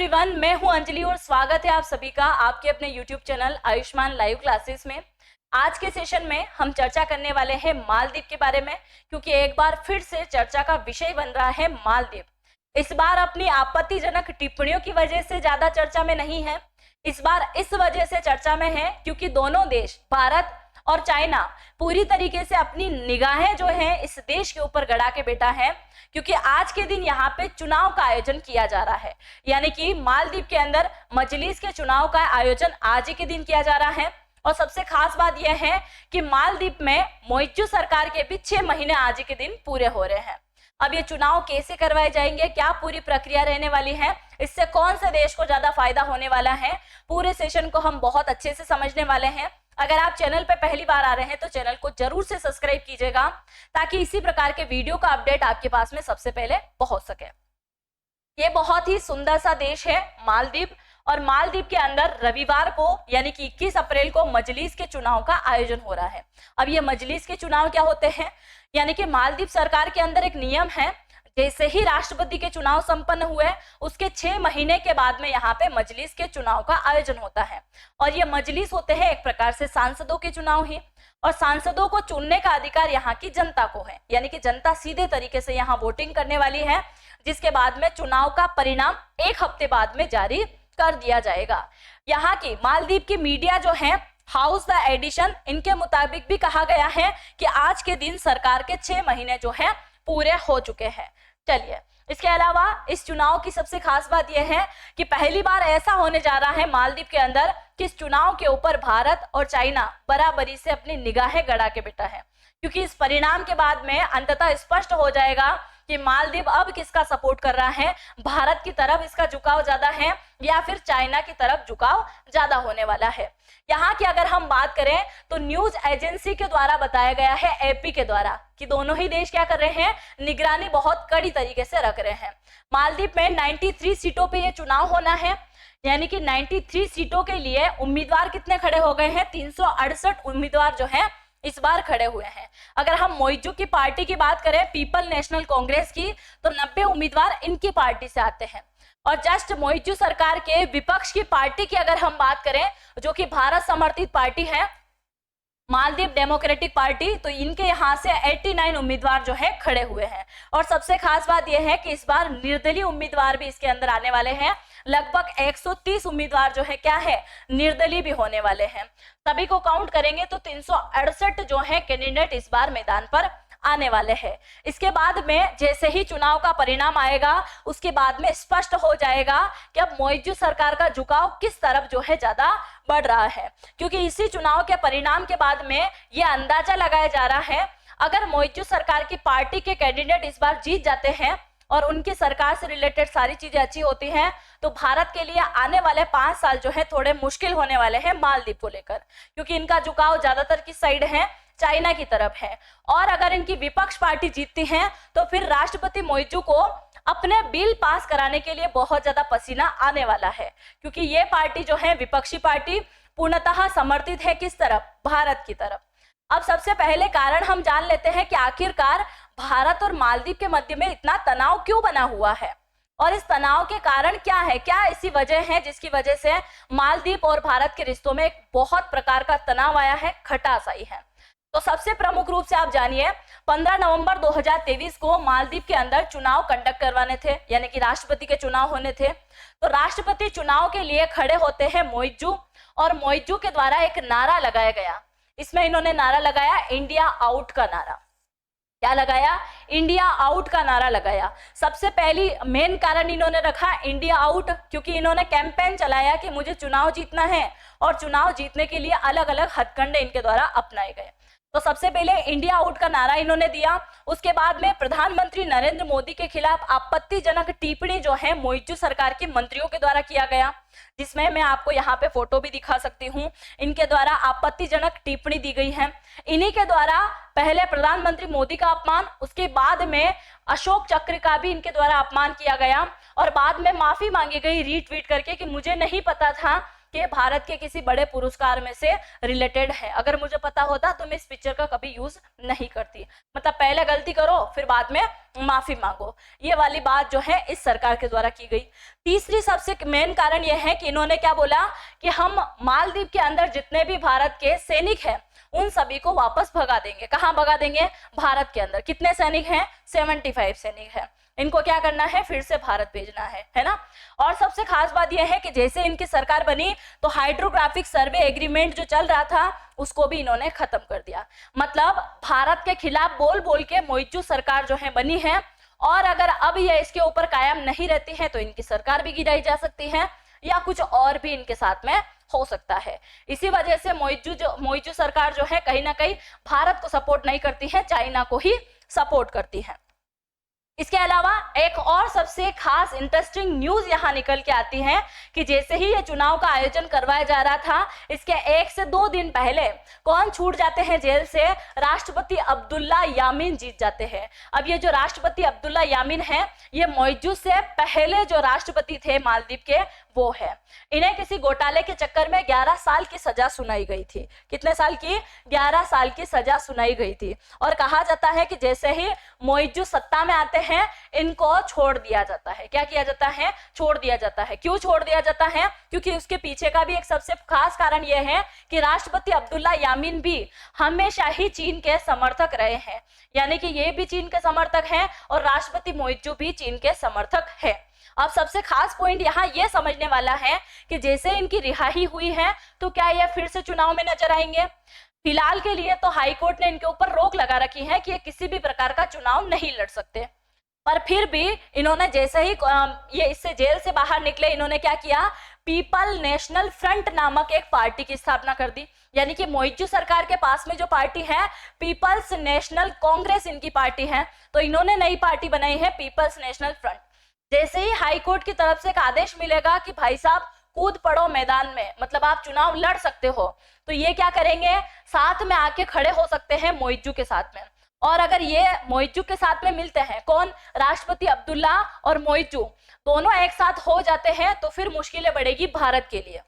Everyone, मैं हूं अंजलि और स्वागत है आप सभी का आपके अपने YouTube channel Ayushman live classes में। आज के सेशन में हम चर्चा करने वाले हैं मालदीव के बारे में, क्योंकि एक बार फिर से चर्चा का विषय बन रहा है मालदीव। इस बार अपनी आपत्तिजनक टिप्पणियों की वजह से ज्यादा चर्चा में नहीं है, इस बार इस वजह से चर्चा में है क्योंकि दोनों देश भारत और चाइना पूरी तरीके से अपनी निगाहें जो है इस देश के ऊपर गड़ा के बैठा है, क्योंकि आज के दिन यहाँ पे चुनाव का आयोजन किया जा रहा है। यानी कि मालदीव के अंदर मजलिस के चुनाव का आयोजन आज ही के दिन किया जा रहा है। और सबसे खास बात यह है कि मालदीव में मोइज्जू सरकार के भी 6 महीने आज ही के दिन पूरे हो रहे हैं। अब ये चुनाव कैसे करवाए जाएंगे, क्या पूरी प्रक्रिया रहने वाली है, इससे कौन से देश को ज्यादा फायदा होने वाला है, पूरे सेशन को हम बहुत अच्छे से समझने वाले हैं। अगर आप चैनल पे पहली बार आ रहे हैं तो चैनल को जरूर से सब्सक्राइब कीजिएगा, ताकि इसी प्रकार के वीडियो का अपडेट आपके पास में सबसे पहले पहुंच सके। ये बहुत ही सुंदर सा देश है मालदीव, और मालदीव के अंदर रविवार को यानी कि 21 अप्रैल को मजलिस के चुनाव का आयोजन हो रहा है। अब ये मजलिस के चुनाव क्या होते हैं, यानी कि मालदीव सरकार के अंदर एक नियम है, जैसे ही राष्ट्रपति के चुनाव संपन्न हुए उसके 6 महीने के बाद में यहाँ पे मजलिस के चुनाव का आयोजन होता है। और ये मजलिस होते हैं एक प्रकार से सांसदों के चुनाव ही, और सांसदों को चुनने का अधिकार यहाँ की जनता को है, यानी कि जनता सीधे तरीके से यहाँ वोटिंग करने वाली है, जिसके बाद में चुनाव का परिणाम 1 हफ्ते बाद में जारी कर दिया जाएगा। यहाँ की मालदीव की मीडिया जो है हाउस द एडिशन, इनके मुताबिक भी कहा गया है कि आज के दिन सरकार के 6 महीने जो है पूरे हो चुके हैं। चलिए, इसके अलावा इस चुनाव की सबसे खास बात यह है कि पहली बार ऐसा होने जा रहा है मालदीव के अंदर कि इस चुनाव के ऊपर भारत और चाइना बराबरी से अपनी निगाहें गड़ा के बैठा है, क्योंकि इस परिणाम के बाद में अंततः स्पष्ट हो जाएगा कि मालदीव अब किसका सपोर्ट कर रहा है, भारत की तरफ इसका झुकाव ज्यादा है या फिर चाइना की तरफ झुकाव ज्यादा होने वाला है। यहाँ की अगर हम बात करें तो न्यूज एजेंसी के द्वारा बताया गया है, एपी के द्वारा, कि दोनों ही देश क्या कर रहे हैं, निगरानी बहुत कड़ी तरीके से रख रहे हैं। मालदीव में 93 सीटों पे ये चुनाव होना है, यानी कि 93 सीटों के लिए उम्मीदवार कितने खड़े हो गए हैं, 368 उम्मीदवार जो है इस बार खड़े हुए हैं। अगर हम मोइज्जू की पार्टी की बात करें, पीपल नेशनल कांग्रेस की, तो 90 उम्मीदवार इनकी पार्टी से आते हैं। और जस्ट मोइज्जू सरकार के विपक्ष की पार्टी की अगर हम बात करें, जो कि भारत समर्थित पार्टी है, मालदीव डेमोक्रेटिक पार्टी, तो इनके यहाँ से 89 उम्मीदवार जो है खड़े हुए हैं। और सबसे खास बात यह है कि इस बार निर्दलीय उम्मीदवार भी इसके अंदर आने वाले हैं। लगभग 130 उम्मीदवार जो है क्या है, निर्दलीय भी होने वाले हैं। सभी को काउंट करेंगे तो 368 जो है कैंडिडेट इस बार मैदान पर आने वाले हैं। इसके बाद में जैसे ही चुनाव का परिणाम आएगा, उसके बाद में स्पष्ट हो जाएगा कि अब मोइज्जू सरकार का झुकाव किस तरफ जो है ज्यादा बढ़ रहा है, क्योंकि इसी चुनाव के परिणाम के बाद में यह अंदाजा लगाया जा रहा है, अगर मोइज्जू सरकार की पार्टी के कैंडिडेट इस बार जीत जाते हैं और उनकी सरकार से रिलेटेड सारी चीजें अच्छी होती हैं, तो भारत के लिए आने वाले 5 साल जो है थोड़े मुश्किल होने वाले हैं मालदीव को लेकर, क्योंकि इनका झुकाव ज्यादातर किस साइड है, चाइना की तरफ है। और अगर इनकी विपक्ष पार्टी जीतती है तो फिर राष्ट्रपति मोइज्जू को अपने बिल पास कराने के लिए बहुत ज्यादा पसीना आने वाला है, क्योंकि ये पार्टी जो है विपक्षी पार्टी पूर्णतः समर्थित है किस तरफ, भारत की तरफ। अब सबसे पहले कारण हम जान लेते हैं कि आखिरकार भारत और मालदीव के मध्य में इतना तनाव क्यों बना हुआ है, और इस तनाव के कारण क्या है, क्या ऐसी वजह है जिसकी वजह से मालदीव और भारत के रिश्तों में एक बहुत प्रकार का तनाव आया है, खटास आई है। तो सबसे प्रमुख रूप से आप जानिए, 15 नवंबर 2023 को मालदीव के अंदर चुनाव कंडक्ट करवाने थे, यानी कि राष्ट्रपति के चुनाव होने थे। तो राष्ट्रपति चुनाव के लिए खड़े होते हैं मोइज्जू, और मोइज्जू के द्वारा एक नारा लगाया गया। इसमें इन्होंने नारा लगाया इंडिया आउट का नारा। क्या लगाया, इंडिया आउट का नारा लगाया। सबसे पहली मेन कारण इन्होंने रखा इंडिया आउट, क्योंकि इन्होंने कैंपेन चलाया कि मुझे चुनाव जीतना है, और चुनाव जीतने के लिए अलग अलग हथकंडे इनके द्वारा अपनाए गए। तो सबसे पहले इंडिया आउट का नारा इन्होंने दिया। उसके बाद में प्रधानमंत्री नरेंद्र मोदी के खिलाफ आपत्तिजनक टिप्पणी जो है मोइज्जू सरकार के मंत्रियों के द्वारा किया गया, जिसमें मैं आपको यहाँ पे फोटो भी दिखा सकती हूँ। इनके द्वारा आपत्तिजनक टिप्पणी दी गई है। इन्हीं के द्वारा पहले प्रधानमंत्री मोदी का अपमान, उसके बाद में अशोक चक्र का भी इनके द्वारा अपमान किया गया, और बाद में माफी मांगी गई रीट्वीट करके कि मुझे नहीं पता था कि भारत के किसी बड़े पुरस्कार में से रिलेटेड है। अगर मुझे पता होता तो मैं इस पिक्चर का कभी यूज नहीं करती। मतलब पहले गलती करो फिर बाद में माफी मांगो, ये वाली बात जो है इस सरकार के द्वारा की गई। तीसरी सबसे मेन कारण यह है कि इन्होंने क्या बोला कि हम मालदीव के अंदर जितने भी भारत के सैनिक हैं उन सभी को वापस भगा देंगे। कहाँ भगा देंगे? भारत के अंदर। कितने सैनिक हैं? 75 सैनिक हैं। इनको क्या करना है? फिर से भारत भेजना है ना। और सबसे खास बात यह है कि जैसे इनकी सरकार बनी तो हाइड्रोग्राफिक सर्वे एग्रीमेंट जो चल रहा था उसको भी इन्होंने खत्म कर दिया। मतलब भारत के खिलाफ बोल बोल के मोइजू सरकार जो है बनी है, और अगर अब ये इसके ऊपर कायम नहीं रहती है तो इनकी सरकार भी गिराई जा सकती है या कुछ और भी इनके साथ में हो सकता है। इसी वजह से मोइजू सरकार जो है कहीं ना कहीं भारत को सपोर्ट नहीं करती है, चाइना को ही सपोर्ट करती है। इसके अलावा एक और सबसे खास इंटरेस्टिंग न्यूज यहाँ निकल के आती है कि जैसे ही ये चुनाव का आयोजन करवाया जा रहा था इसके 1 से 2 दिन पहले कौन छूट जाते हैं जेल से? राष्ट्रपति अब्दुल्ला यामीन जीत जाते हैं। अब ये जो राष्ट्रपति अब्दुल्ला यामीन है ये मोइजू से पहले जो राष्ट्रपति थे मालदीव के वो है। इन्हें किसी घोटाले के चक्कर में 11 साल की सजा सुनाई गई थी। कितने साल की? 11 साल की सजा सुनाई गई थी। और कहा जाता है कि जैसे ही मोइजू सत्ता में आते हैं इनको छोड़ दिया जाता है। क्या किया जाता है? छोड़ दिया जाता है। क्यों छोड़ दिया जाता है? क्योंकि उसके पीछे का भी एक सबसे खास कारण यह है कि राष्ट्रपति अब्दुल्ला यामीन भी हमेशा ही चीन के समर्थक रहे हैं, यानी कि ये भी चीन के समर्थक हैं और राष्ट्रपति मोइजू भी चीन के समर्थक है। अब सबसे खास पॉइंट यहाँ ये समझने वाला है कि जैसे इनकी रिहाई हुई है तो क्या ये फिर से चुनाव में नजर आएंगे? फिलहाल के लिए तो हाई कोर्ट ने इनके ऊपर रोक लगा रखी है कि ये किसी भी प्रकार का चुनाव नहीं लड़ सकते, पर फिर भी इन्होंने जैसे ही ये इससे जेल से बाहर निकले इन्होंने क्या किया? पीपल नेशनल फ्रंट नामक एक पार्टी की स्थापना कर दी। यानी कि मोइजू सरकार के पास में जो पार्टी है पीपल्स नेशनल कांग्रेस इनकी पार्टी है, तो इन्होंने नई पार्टी बनाई है पीपल्स नेशनल फ्रंट। जैसे ही हाई कोर्ट की तरफ से एक आदेश मिलेगा कि भाई साहब कूद पड़ो मैदान में, मतलब आप चुनाव लड़ सकते हो, तो ये क्या करेंगे? साथ में आके खड़े हो सकते हैं मोइजू के साथ में। और अगर ये मोइजू के साथ में मिलते हैं, कौन? राष्ट्रपति अब्दुल्ला और मोइजू दोनों एक साथ हो जाते हैं तो फिर मुश्किलें बढ़ेगी भारत के लिए।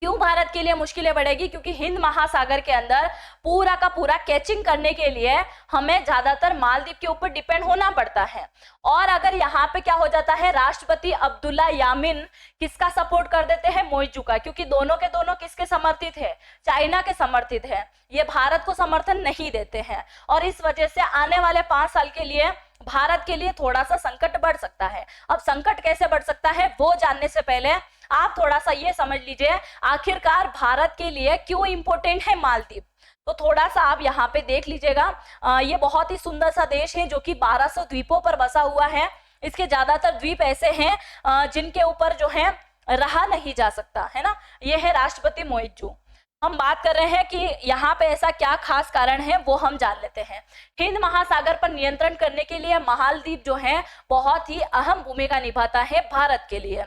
क्यों भारत के लिए मुश्किलें बढ़ेगी? क्योंकि हिंद महासागर के अंदर पूरा का पूरा कैचिंग करने के लिए हमें ज्यादातर मालदीव के ऊपर डिपेंड होना पड़ता है। और अगर यहाँ पे क्या हो जाता है? राष्ट्रपति अब्दुल्ला यामीन किसका सपोर्ट कर देते हैं? मोइजू का, क्योंकि दोनों के दोनों किसके समर्थित है? चाइना के समर्थित है। ये भारत को समर्थन नहीं देते हैं और इस वजह से आने वाले 5 साल के लिए भारत के लिए थोड़ा सा संकट बढ़ सकता है। अब संकट कैसे बढ़ सकता है वो जानने से पहले आप थोड़ा सा ये समझ लीजिए आखिरकार भारत के लिए क्यों इंपॉर्टेंट है मालदीव। तो थोड़ा सा आप यहाँ पे देख लीजिएगा। ये बहुत ही सुंदर सा देश है जो कि 1200 द्वीपों पर बसा हुआ है। इसके ज्यादातर द्वीप ऐसे हैं जिनके ऊपर जो है रहा नहीं जा सकता, है ना। ये है राष्ट्रपति मोइजू। हम बात कर रहे हैं कि यहाँ पे ऐसा क्या खास कारण है वो हम जान लेते हैं। हिंद महासागर पर नियंत्रण करने के लिए मालदीव जो है बहुत ही अहम भूमिका निभाता है भारत के लिए।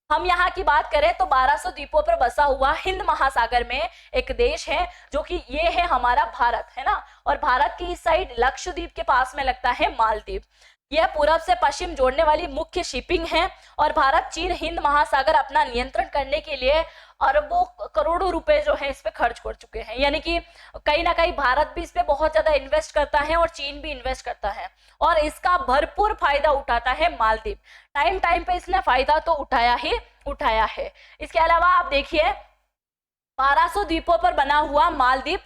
हम यहाँ की बात करें तो 1200 द्वीपों पर बसा हुआ हिंद महासागर में एक देश है जो कि ये है हमारा भारत, है ना। और भारत की इस साइड लक्षद्वीप के पास में लगता है मालदीव। यह पूरब से पश्चिम जोड़ने वाली मुख्य शिपिंग है और भारत चीन हिंद महासागर अपना नियंत्रण करने के लिए अरबों करोड़ों रुपए जो है इस पे खर्च कर चुके हैं। यानी कि कहीं ना कहीं भारत भी इस पे बहुत ज्यादा इन्वेस्ट करता है और चीन भी इन्वेस्ट करता है और इसका भरपूर फायदा उठाता है मालदीव। टाइम टाइम पे इसने फायदा तो उठाया ही उठाया है। इसके अलावा आप देखिए 1200 द्वीपों पर बना हुआ मालदीव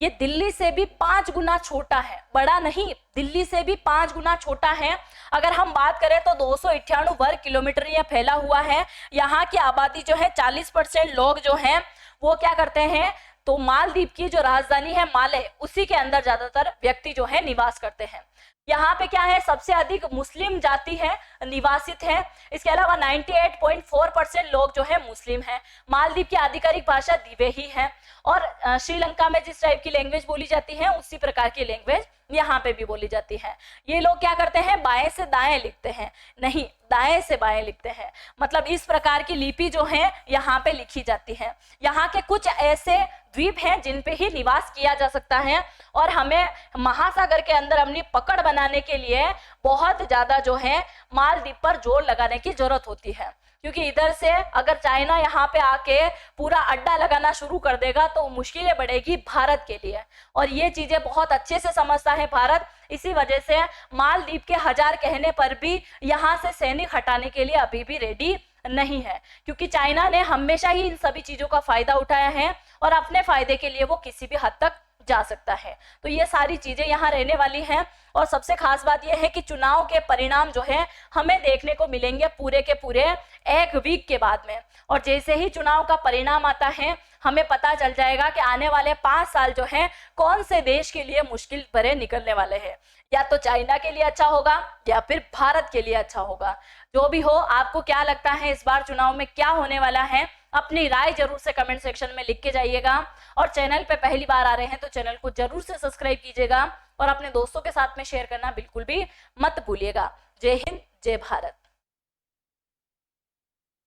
ये दिल्ली से भी 5 गुना छोटा है, बड़ा नहीं, दिल्ली से भी 5 गुना छोटा है। अगर हम बात करें तो 298 वर्ग किलोमीटर यह फैला हुआ है। यहाँ की आबादी जो है 40% लोग जो हैं वो क्या करते हैं? तो मालदीव की जो राजधानी है माले उसी के अंदर ज्यादातर व्यक्ति जो है निवास करते हैं। यहाँ पे क्या है? सबसे अधिक मुस्लिम जाति है निवासित है। इसके अलावा 98.4% लोग जो है मुस्लिम हैं। मालदीव की आधिकारिक भाषा दिवेही है और श्रीलंका में जिस टाइप की लैंग्वेज बोली जाती है उसी प्रकार की लैंग्वेज यहाँ पे भी बोली जाती है। ये लोग क्या करते हैं? बाएं से दाएं लिखते हैं, नहीं दाएं से बाएं लिखते हैं। मतलब इस प्रकार की लिपि जो है यहाँ पे लिखी जाती है। यहाँ के कुछ ऐसे द्वीप हैं जिन पे ही निवास किया जा सकता है और हमें महासागर के अंदर अपनी पकड़ बनाने के लिए बहुत ज्यादा जो है मालदीव पर जोर लगाने की जरूरत होती है। क्योंकि इधर से अगर चाइना यहाँ पे आके पूरा अड्डा लगाना शुरू कर देगा तो मुश्किलें बढ़ेगी भारत के लिए, और ये चीजें बहुत अच्छे से समझता है भारत। इसी वजह से मालदीव के 1000 कहने पर भी यहाँ से सैनिक हटाने के लिए अभी भी रेडी नहीं है, क्योंकि चाइना ने हमेशा ही इन सभी चीजों का फायदा उठाया है और अपने फायदे के लिए वो किसी भी हद तक जा सकता है। तो ये सारी चीजें यहाँ रहने वाली हैं, और सबसे खास बात यह है कि चुनाव के परिणाम जो है हमें देखने को मिलेंगे पूरे के पूरे 1 वीक के बाद में, और जैसे ही चुनाव का परिणाम आता है हमें पता चल जाएगा कि आने वाले 5 साल जो है कौन से देश के लिए मुश्किल भरे निकलने वाले हैं, या तो चाइना के लिए अच्छा होगा या फिर भारत के लिए अच्छा होगा। जो भी हो, आपको क्या लगता है इस बार चुनाव में क्या होने वाला है, अपनी राय जरूर से कमेंट सेक्शन में लिख के जाइएगा, और चैनल पे पहली बार आ रहे हैं तो चैनल को जरूर से सब्सक्राइब कीजिएगा और अपने दोस्तों के साथ में शेयर करना बिल्कुल भी मत भूलिएगा। जय हिंद, जय भारत।